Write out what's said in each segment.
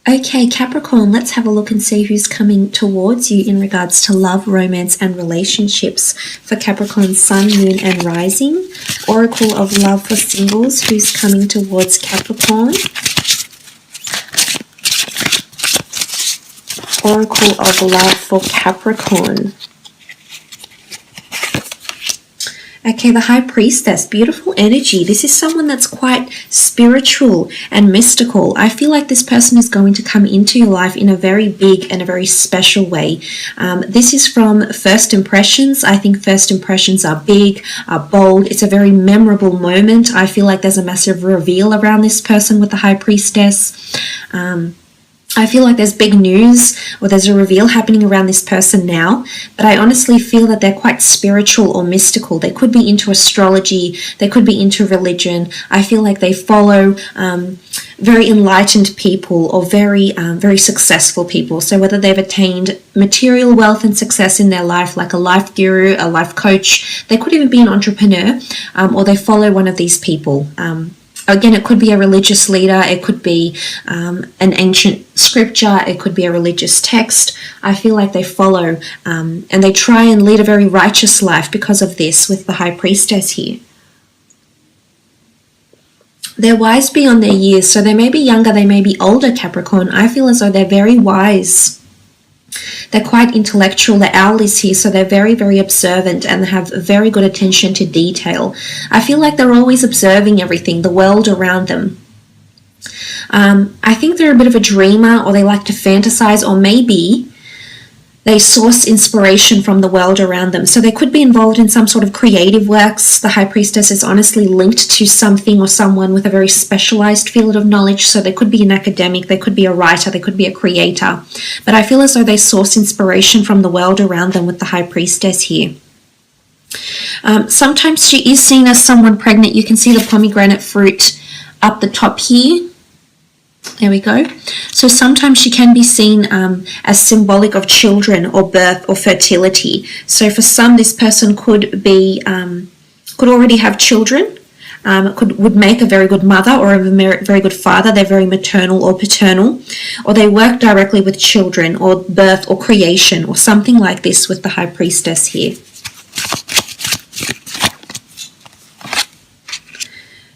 Okay, Capricorn, let's have a look and see who's coming towards you in regards to love, romance, and relationships for Capricorn, Sun, Moon, and Rising. Oracle of Love for singles, who's coming towards Capricorn. Oracle of Love for Capricorn. Okay, the High Priestess, beautiful energy. This is someone that's quite spiritual and mystical. I feel like this person is going to come into your life in a very big and a very special way. This is from first impressions. I think first impressions are big, are bold. It's a very memorable moment. I feel like there's a massive reveal around this person with the High Priestess. I feel like there's big news or there's a reveal happening around this person now, but I honestly feel that they're quite spiritual or mystical. They could be into astrology, they could be into religion. I feel like they follow very enlightened people or very successful people. So whether they've attained material wealth and success in their life, like a life guru, a life coach, they could even be an entrepreneur, or they follow one of these people. Again, it could be a religious leader, it could be an ancient scripture, it could be a religious text. I feel like they follow and they try and lead a very righteous life because of this with the High Priestess here. They're wise beyond their years, so they may be younger, they may be older, Capricorn. I feel as though they're very wise. They're quite intellectual. The owl is here, so they're very, very observant and have very good attention to detail. I feel like they're always observing everything, the world around them. I think they're a bit of a dreamer, or they like to fantasize, or maybe they source inspiration from the world around them. So they could be involved in some sort of creative works. The High Priestess is honestly linked to something or someone with a very specialized field of knowledge. So they could be an academic, they could be a writer, they could be a creator. But I feel as though they source inspiration from the world around them with the High Priestess here. Sometimes she is seen as someone pregnant. You can see the pomegranate fruit up the top here. There we go. So sometimes she can be seen as symbolic of children or birth or fertility. So for some, this person could be could already have children, would make a very good mother or a very good father. They're very maternal or paternal, or they work directly with children or birth or creation or something like this with the High Priestess here.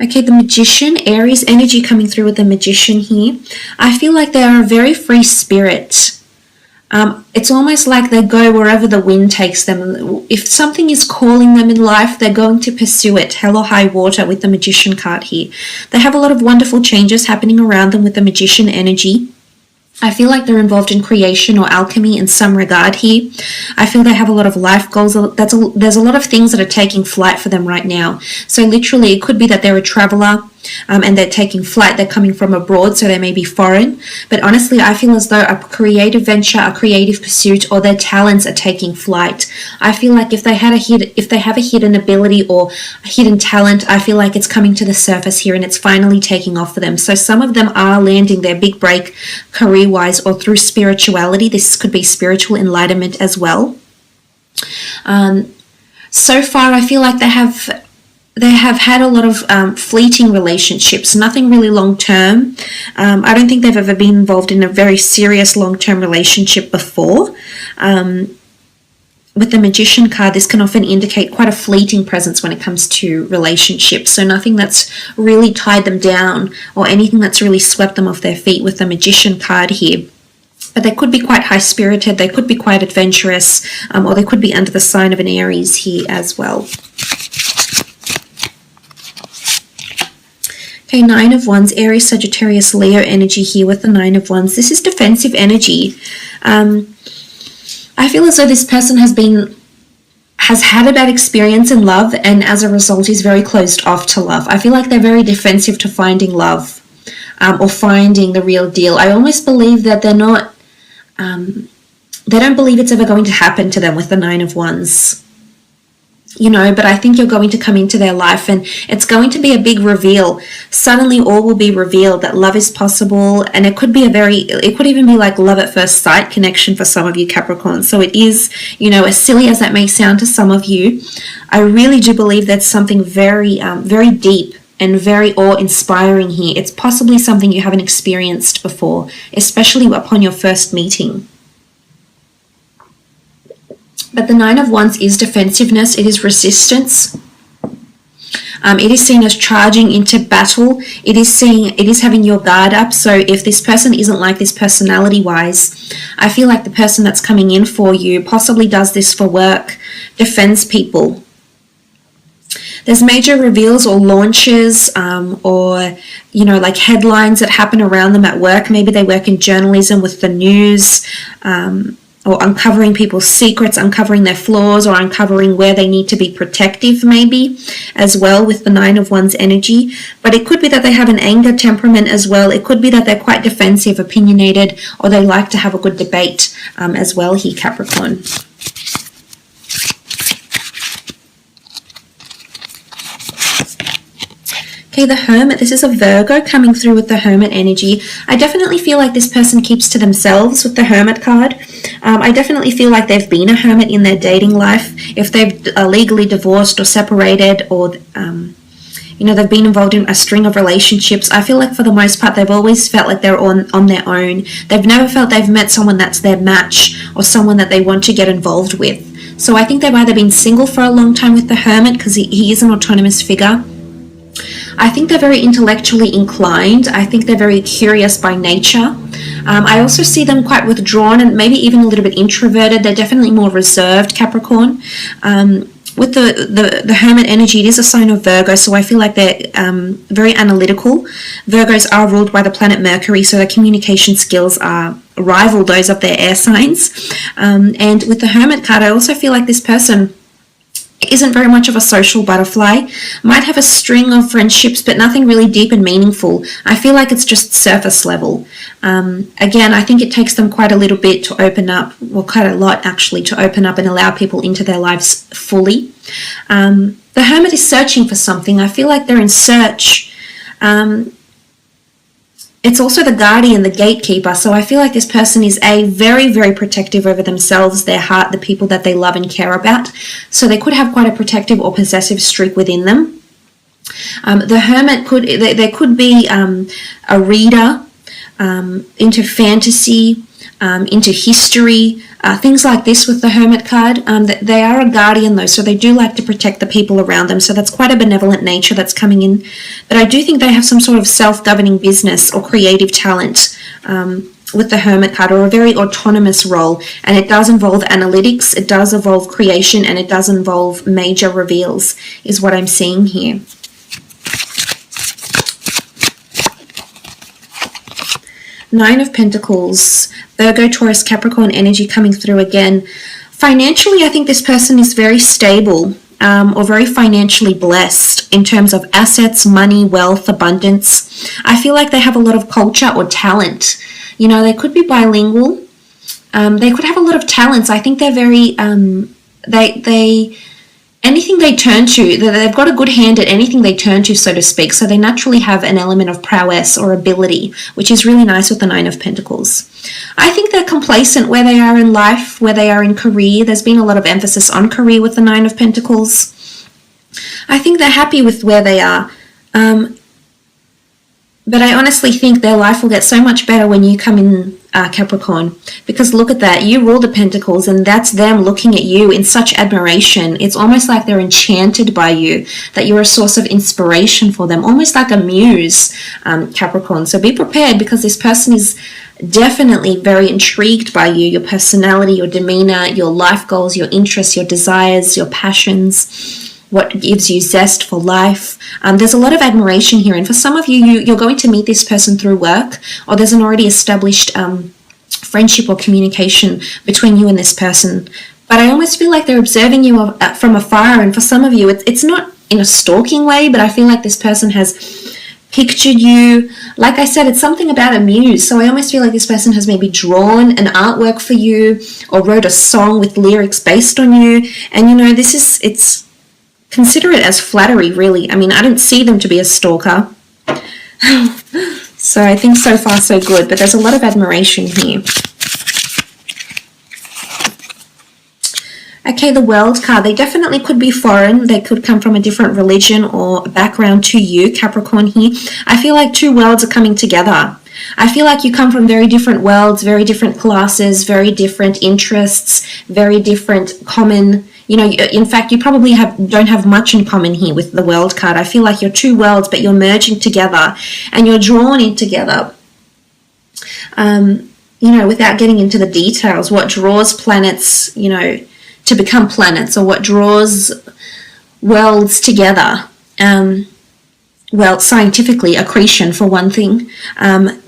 Okay, the Magician, Aries energy coming through with the Magician here. I feel like they are a very free spirit. It's almost like they go wherever the wind takes them. If something is calling them in life, they're going to pursue it, hell or high water, with the Magician card here. They have a lot of wonderful changes happening around them with the Magician energy. I feel like they're involved in creation or alchemy in some regard here. I feel they have a lot of life goals. There's a lot of things that are taking flight for them right now. So literally it could be that they're a traveler and they're taking flight. They're coming from abroad, so they may be foreign. But honestly, I feel as though a creative venture, a creative pursuit, or their talents are taking flight. I feel like if they have a hidden ability or a hidden talent, I feel like it's coming to the surface here and it's finally taking off for them. So some of them are landing their big break career-wise or through spirituality. This could be spiritual enlightenment as well. So far, I feel like they have had a lot of fleeting relationships, nothing really long-term. I don't think they've ever been involved in a very serious long-term relationship before. With the Magician card, this can often indicate quite a fleeting presence when it comes to relationships. So nothing that's really tied them down or anything that's really swept them off their feet with the Magician card here. But they could be quite high-spirited, they could be quite adventurous, or they could be under the sign of an Aries here as well. Okay, Nine of Wands, Aries, Sagittarius, Leo energy here with the Nine of Wands. This is defensive energy. I feel as though this person has had a bad experience in love and as a result is very closed off to love. I feel like they're very defensive to finding love or finding the real deal. I almost believe that they're not, they don't believe it's ever going to happen to them with the Nine of Wands. You know, but I think you're going to come into their life and it's going to be a big reveal. Suddenly all will be revealed that love is possible, and it could be it could even be like love at first sight connection for some of you Capricorn. So it is, you know, as silly as that may sound to some of you, I really do believe that's something very, very deep and very awe-inspiring here. It's possibly something you haven't experienced before, especially upon your first meeting. But the Nine of Wands is defensiveness. It is resistance. It is seen as charging into battle. It is having your guard up. So if this person isn't like this personality-wise, I feel like the person that's coming in for you possibly does this for work, defends people. There's major reveals or launches or, you know, like headlines that happen around them at work. Maybe they work in journalism with the news, or uncovering people's secrets, uncovering their flaws, or uncovering where they need to be protective, maybe, as well, with the Nine of Wands energy. But it could be that they have an anger temperament as well. It could be that they're quite defensive, opinionated, or they like to have a good debate as well here, Capricorn. Okay, the Hermit. This is a Virgo coming through with the Hermit energy. I definitely feel like this person keeps to themselves with the Hermit card. I definitely feel like they've been a hermit in their dating life. If they've legally divorced or separated, or you know, they've been involved in a string of relationships, I feel like for the most part they've always felt like they're on their own. They've never felt they've met someone that's their match or someone that they want to get involved with. So I think they've either been single for a long time with the Hermit, because he is an autonomous figure. I think they're very intellectually inclined. I think they're very curious by nature. I also see them quite withdrawn and maybe even a little bit introverted. They're definitely more reserved, Capricorn. With the Hermit energy, it is a sign of Virgo, so I feel like they're very analytical. Virgos are ruled by the planet Mercury, so their communication skills are rival those of their air signs. And with the Hermit card, I also feel like this person isn't very much of a social butterfly, might have a string of friendships, but nothing really deep and meaningful. I feel like it's just surface level. Again, I think it takes them quite a little bit to open up, well, quite a lot actually, to open up and allow people into their lives fully. The Hermit is searching for something. I feel like they're in search. It's also the guardian, the gatekeeper. So I feel like this person is very, very protective over themselves, their heart, the people that they love and care about. So they could have quite a protective or possessive streak within them. The Hermit there could be a reader into fantasy, into history, things like this with the Hermit card. They are a guardian though, so they do like to protect the people around them, so that's quite a benevolent nature that's coming in. But I do think they have some sort of self-governing business or creative talent with the Hermit card, or a very autonomous role, and it does involve analytics, it does involve creation, and it does involve major reveals, is what I'm seeing here. Nine of Pentacles, Virgo, Taurus, Capricorn energy coming through again. Financially, I think this person is very stable or very financially blessed in terms of assets, money, wealth, abundance. I feel like they have a lot of culture or talent. You know, they could be bilingual. They could have a lot of talents. I think they're very, anything they turn to, they've got a good hand at anything they turn to, so to speak. So they naturally have an element of prowess or ability, which is really nice with the Nine of Pentacles. I think they're complacent where they are in life, where they are in career. There's been a lot of emphasis on career with the Nine of Pentacles. I think they're happy with where they are. But I honestly think their life will get so much better when you come in, Capricorn, because look at that. You rule the Pentacles, and that's them looking at you in such admiration. It's almost like they're enchanted by you, that you're a source of inspiration for them, almost like a muse, Capricorn. So be prepared, because this person is definitely very intrigued by you, your personality, your demeanor, your life goals, your interests, your desires, your passions, what gives you zest for life. There's a lot of admiration here, and for some of you, you're going to meet this person through work, or there's an already established friendship or communication between you and this person. But I almost feel like they're observing you from afar, and for some of you, it's not in a stalking way, but I feel like this person has pictured you. Like I said, it's something about a muse, so I almost feel like this person has maybe drawn an artwork for you, or wrote a song with lyrics based on you, and you know, it's consider it as flattery, really. I mean, I don't see them to be a stalker. So I think so far so good, but there's a lot of admiration here. Okay, the World card, they definitely could be foreign. They could come from a different religion or background to you, Capricorn here. I feel like two worlds are coming together. I feel like you come from very different worlds, very different classes, very different interests, very different common, you know, in fact, you probably don't have much in common here with the World card. I feel like you're two worlds, but you're merging together and you're drawn in together. You know, without getting into the details, what draws planets, you know, to become planets, or what draws worlds together. Well, scientifically, accretion for one thing,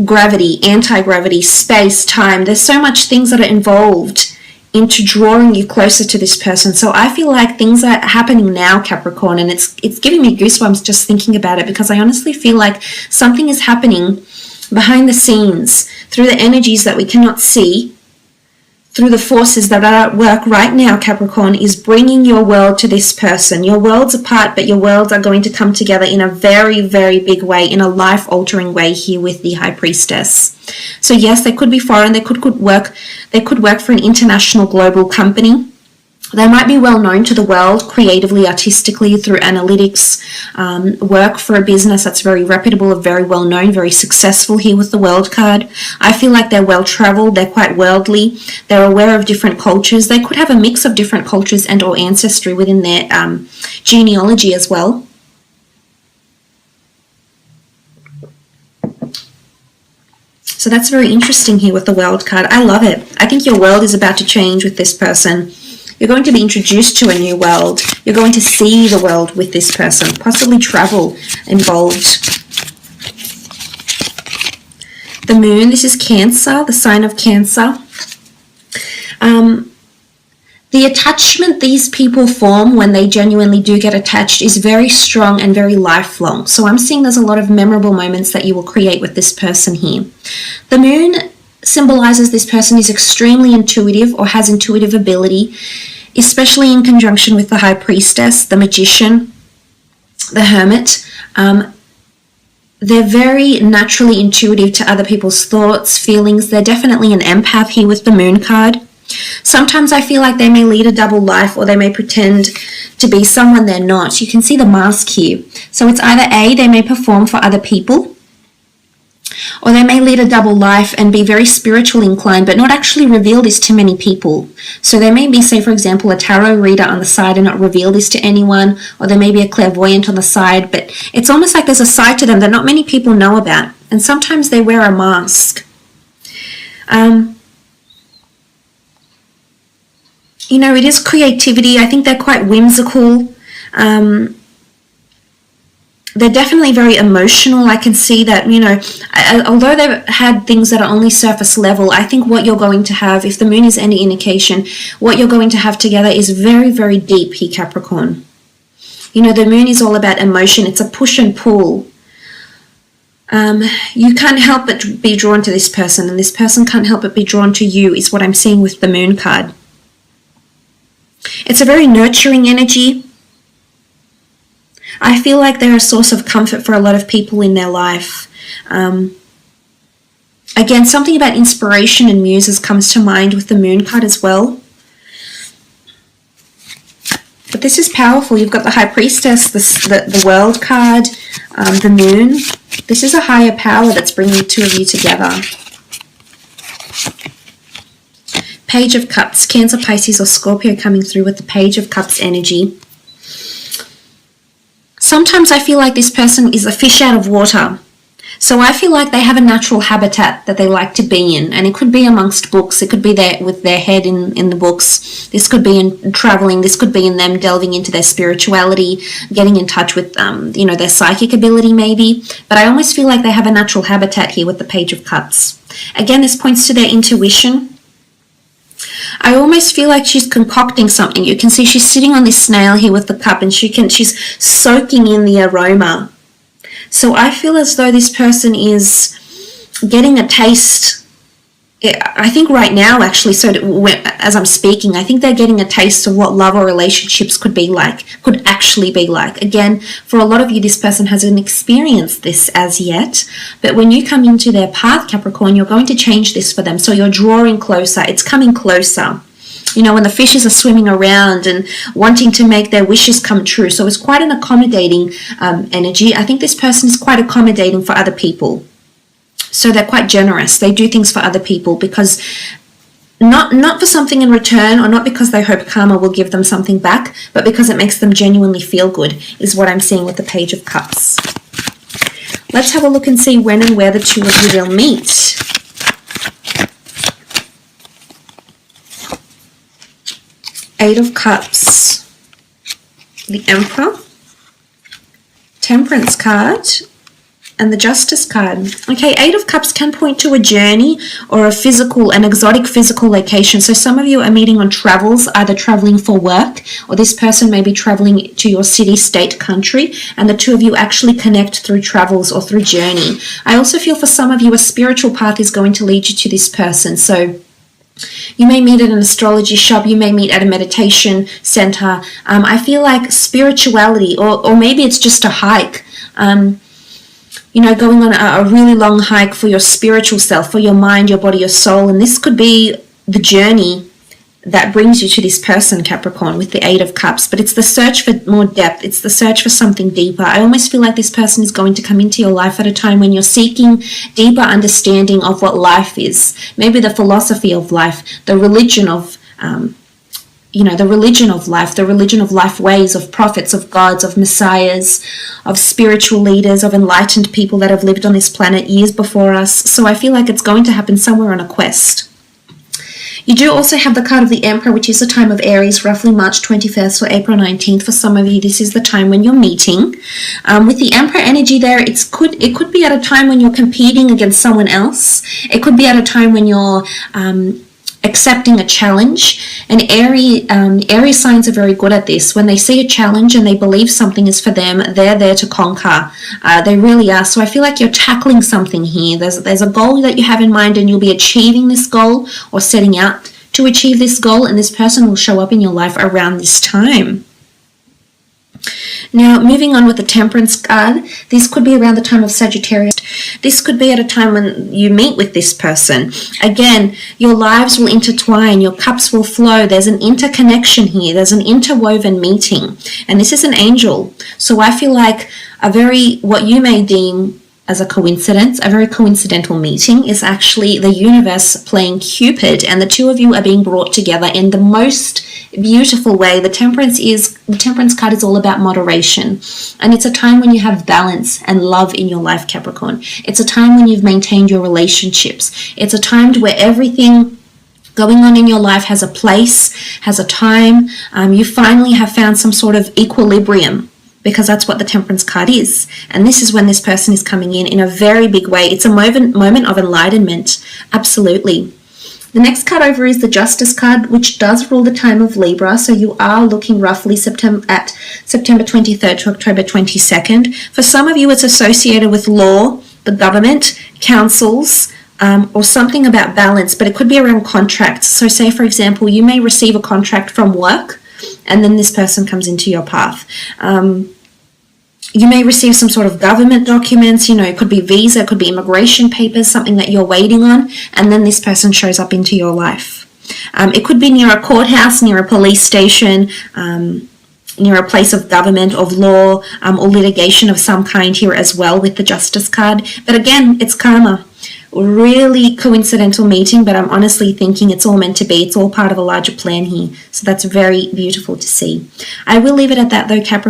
gravity, anti-gravity, space, time. There's so much things that are involved into drawing you closer to this person. So I feel like things are happening now, Capricorn, and it's giving me goosebumps just thinking about it, because I honestly feel like something is happening behind the scenes through the energies that we cannot see, through the forces that are at work right now, Capricorn, is bringing your world to this person. Your worlds apart, but your worlds are going to come together in a very, very big way, in a life-altering way here with the High Priestess. So yes, they could be foreign. They could work for an international global company. They might be well known to the world creatively, artistically, through analytics, work for a business that's very reputable, very well known, very successful here with the World card. I feel like they're well traveled, they're quite worldly, they're aware of different cultures. They could have a mix of different cultures and or ancestry within their genealogy as well. So that's very interesting here with the World card. I love it. I think your world is about to change with this person. You're going to be introduced to a new world. You're going to see the world with this person, possibly travel involved. The Moon, this is Cancer, the sign of Cancer. The attachment these people form when they genuinely do get attached is very strong and very lifelong. So I'm seeing there's a lot of memorable moments that you will create with this person here. The Moon symbolizes this person is extremely intuitive or has intuitive ability, especially in conjunction with the High Priestess, the Magician, the Hermit. They're very naturally intuitive to other people's thoughts, feelings. They're definitely an empath here with the Moon card. Sometimes I feel like they may lead a double life, or they may pretend to be someone they're not. You can see the mask here. So it's either A, they may perform for other people, or they may lead a double life and be very spiritual inclined, but not actually reveal this to many people. So they may be, say, for example, a tarot reader on the side and not reveal this to anyone, or they may be a clairvoyant on the side, but it's almost like there's a side to them that not many people know about. And sometimes they wear a mask. You know, it is creativity. I think they're quite whimsical. They're definitely very emotional. I can see that, you know, although they've had things that are only surface level, I think what you're going to have, if the Moon is any indication, what you're going to have together is very, very deep here, Capricorn. You know, the Moon is all about emotion. It's a push and pull. You can't help but be drawn to this person, and this person can't help but be drawn to you, is what I'm seeing with the Moon card. It's a very nurturing energy. I feel like they're a source of comfort for a lot of people in their life. Again, something about inspiration and muses comes to mind with the Moon card as well. But this is powerful. You've got the High Priestess, the World card, the Moon. This is a higher power that's bringing the two of you together. Page of Cups, Cancer, Pisces, or Scorpio coming through with the Page of Cups energy. Sometimes I feel like this person is a fish out of water. So I feel like they have a natural habitat that they like to be in. And it could be amongst books. It could be there with their head in the books. This could be in traveling. This could be in them delving into their spirituality, getting in touch with, you know, their psychic ability maybe. But I almost feel like they have a natural habitat here with the Page of Cups. Again, this points to their intuition. I almost feel like she's concocting something. You can see she's sitting on this snail here with the cup, and she's soaking in the aroma. So I feel as though this person is getting a taste. I think right now, actually, so as I'm speaking, I think they're getting a taste of what love or relationships could actually be like. Again, for a lot of you, this person hasn't experienced this as yet, but when you come into their path, Capricorn, you're going to change this for them. So you're drawing closer. It's coming closer. you know, when the fishes are swimming around and wanting to make their wishes come true. So it's quite an accommodating energy. I think this person is quite accommodating for other people. So they're quite generous. They do things for other people because not for something in return, or not because they hope karma will give them something back, but because it makes them genuinely feel good, is what I'm seeing with the Page of Cups. Let's have a look and see when and where the two of you will meet. Eight of Cups, the Emperor, Temperance card, and the Justice card. Okay, Eight of Cups can point to a journey or an exotic physical location. So some of you are meeting on travels, either traveling for work, or this person may be traveling to your city, state, country, and the two of you actually connect through travels or through journey. I also feel for some of you a spiritual path is going to lead you to this person. So you may meet at an astrology shop, you may meet at a meditation center. I feel like spirituality, or maybe it's just a hike. You know, going on a really long hike for your spiritual self, for your mind, your body, your soul. And this could be the journey that brings you to this person, Capricorn, with the Eight of Cups. But it's the search for more depth. It's the search for something deeper. I almost feel like this person is going to come into your life at a time when you're seeking deeper understanding of what life is. Maybe the philosophy of life, the religion of the religion of life, the religion of life ways, of prophets, of gods, of messiahs, of spiritual leaders, of enlightened people that have lived on this planet years before us. So I feel like it's going to happen somewhere on a quest. You do also have the card of the Emperor, which is the time of Aries, roughly March 21st or April 19th. For some of you, this is the time when you're meeting. With the Emperor energy there, it could be at a time when you're competing against someone else. It could be at a time when you're accepting a challenge. And Aries signs are very good at this. When they see a challenge and they believe something is for them, they're there to conquer. They really are. So I feel like you're tackling something here. There's a goal that you have in mind, and you'll be achieving this goal or setting out to achieve this goal, and this person will show up in your life around this time. Now, moving on with the Temperance card, this could be around the time of Sagittarius. This could be at a time when you meet with this person. Again, your lives will intertwine, your cups will flow. There's an interconnection here. There's an interwoven meeting. And this is an angel. So I feel like what you may deem as a coincidence, a very coincidental meeting, is actually the universe playing Cupid, and the two of you are being brought together in the most beautiful way. The Temperance card is all about moderation, and it's a time when you have balance and love in your life, Capricorn. It's a time when you've maintained your relationships. It's a time where everything going on in your life has a place, has a time. You finally have found some sort of equilibrium, because that's what the Temperance card is. And this is when this person is coming in a very big way. It's a moment of enlightenment. Absolutely. The next card over is the Justice card, which does rule the time of Libra. So you are looking roughly at September 23rd to October 22nd. For some of you, it's associated with law, the government, councils, or something about balance, but it could be around contracts. So say, for example, you may receive a contract from work, and then this person comes into your path. You may receive some sort of government documents, it could be visa, it could be immigration papers, something that you're waiting on, and then this person shows up into your life. It could be near a courthouse, near a police station, near a place of government, of law, or litigation of some kind here as well with the Justice card. But again, it's karma. Really coincidental meeting, but I'm honestly thinking it's all meant to be. It's all part of a larger plan here. So that's very beautiful to see. I will leave it at that though, Capricorn.